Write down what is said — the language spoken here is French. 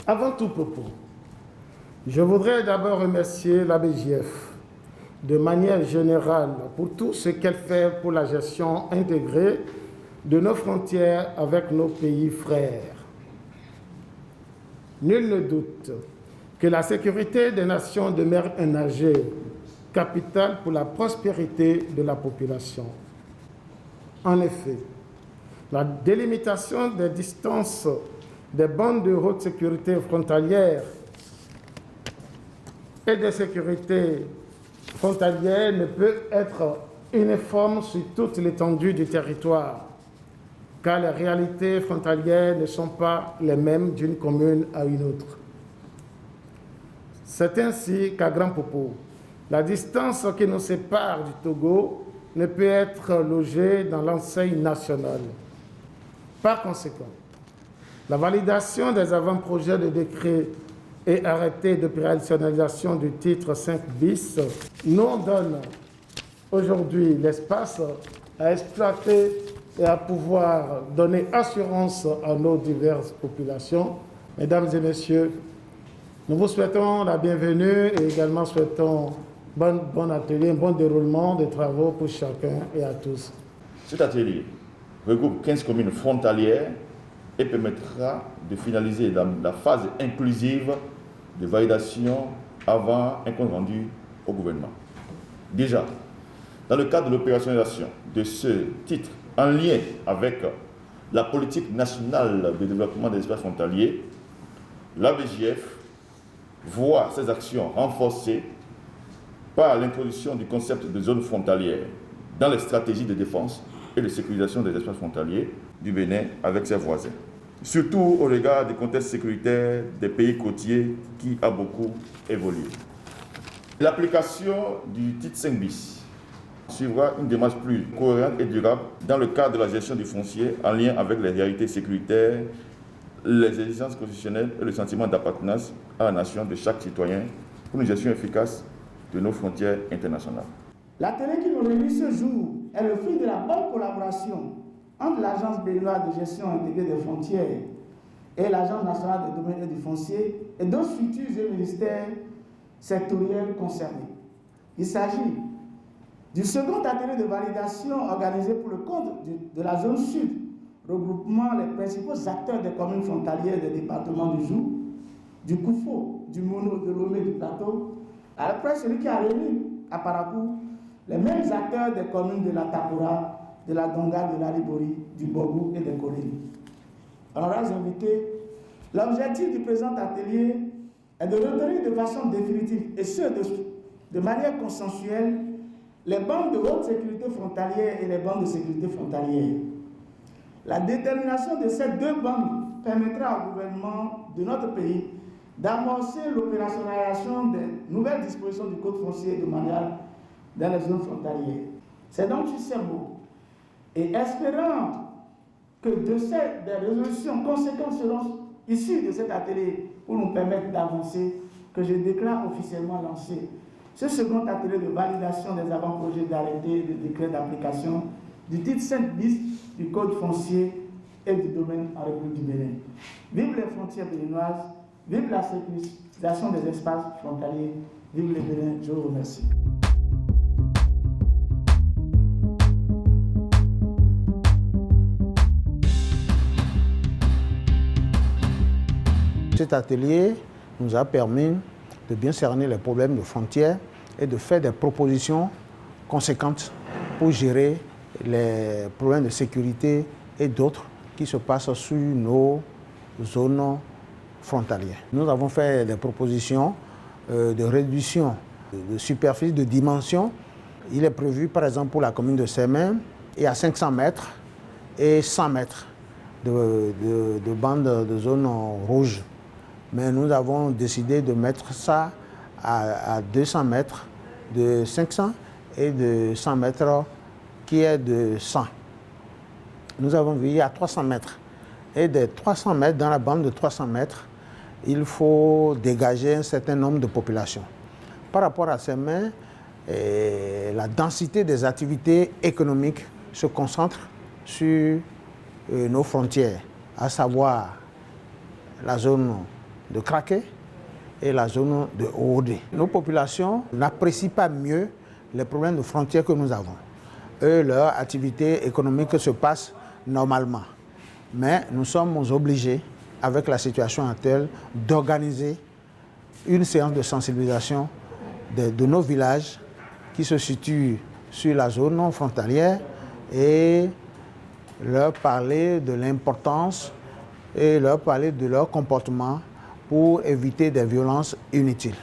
Avant tout propos, je voudrais d'abord remercier l'ABJF de manière générale pour tout ce qu'elle fait pour la gestion intégrée de nos frontières avec nos pays frères. Nul ne doute que la sécurité des nations demeure un enjeu capital pour la prospérité de la population. En effet, la délimitation des distances des bandes de haute sécurité frontalières et de sécurité frontalière ne peut être uniforme sur toute l'étendue du territoire, car les réalités frontalières ne sont pas les mêmes d'une commune à une autre. C'est ainsi qu'à grand propos, la distance qui nous sépare du Togo ne peut être logée dans l'enseigne nationale. Par conséquent, la validation des avant-projets de décret et arrêtés d'opérationnalisation du titre 5 bis nous donne aujourd'hui l'espace à exploiter et à pouvoir donner assurance à nos diverses populations. Mesdames et messieurs, nous vous souhaitons la bienvenue et également souhaitons bon atelier, un bon déroulement des travaux pour chacun et à tous. Cet atelier regroupe 15 communes frontalières et permettra de finaliser la phase inclusive de validation avant un compte rendu au gouvernement. Déjà, dans le cadre de l'opérationnalisation de ce titre, en lien avec la politique nationale de développement des espaces frontaliers, l'ABJF voit ses actions renforcées par l'introduction du concept de zone frontalière dans les stratégies de défense et de sécurisation des espaces frontaliers du Bénin avec ses voisins. Surtout au regard du contexte sécuritaire des pays côtiers qui a beaucoup évolué. L'application du titre 5 bis suivra une démarche plus cohérente et durable dans le cadre de la gestion du foncier en lien avec les réalités sécuritaires, les exigences constitutionnelles et le sentiment d'appartenance à la nation de chaque citoyen pour une gestion efficace de nos frontières internationales. L'atelier qui nous réunit ce jour est le fruit de la bonne collaboration entre l'Agence béninoise de gestion intégrée des frontières et l'Agence nationale des domaines et du foncier et d'autres structures et ministères sectoriels concernés. Il s'agit du second atelier de validation organisé pour le compte de la zone sud, regroupement les principaux acteurs des communes frontalières des départements du Jou, du Koufo, du Mono, de Lomé, du Plateau, après celui qui a réuni à Parakou les mêmes acteurs des communes de la Tapora, de la Donga, de la Libori, du Bogou et des Kolini. Honorables invités, l'objectif du présent atelier est de retenir de façon définitive et ce de manière consensuelle les bandes de haute sécurité frontalière et les bandes de sécurité frontalière. La détermination de ces deux bandes permettra au gouvernement de notre pays d'amorcer l'opérationnalisation des nouvelles dispositions du Code foncier de manière dans les zones frontalières. C'est donc sur ces mots et espérant que des résolutions conséquentes seront issues de cet atelier pour nous permettre d'avancer, que je déclare officiellement lancé ce second atelier de validation des avant-projets d'arrêté et de décret d'application du titre 5 bis du Code foncier et du domaine en République du Bénin. Vive les frontières béninoises, vive la sécurisation des espaces frontaliers, vive le Bénin, je vous remercie. Cet atelier nous a permis de bien cerner les problèmes de frontières et de faire des propositions conséquentes pour gérer les problèmes de sécurité et d'autres qui se passent sur nos zones frontalières. Nous avons fait des propositions de réduction de superficie, de dimension. Il est prévu par exemple pour la commune de Sémé et à 500 mètres et 100 mètres de bande de zone rouge. Mais nous avons décidé de mettre ça à 200 mètres de 500 et de 100 mètres qui est de 100. Nous avons vu à 300 mètres. Et des 300 mètres, dans la bande de 300 mètres, il faut dégager un certain nombre de populations. Par rapport à ces mains, la densité des activités économiques se concentre sur nos frontières, à savoir la zone de Craquet et la zone de Oodé. Nos populations n'apprécient pas mieux les problèmes de frontières que nous avons. Eux, leur activité économique se passe normalement. Mais nous sommes obligés, avec la situation actuelle, d'organiser une séance de sensibilisation de nos villages qui se situent sur la zone frontalière et leur parler de l'importance et leur parler de leur comportement pour éviter des violences inutiles.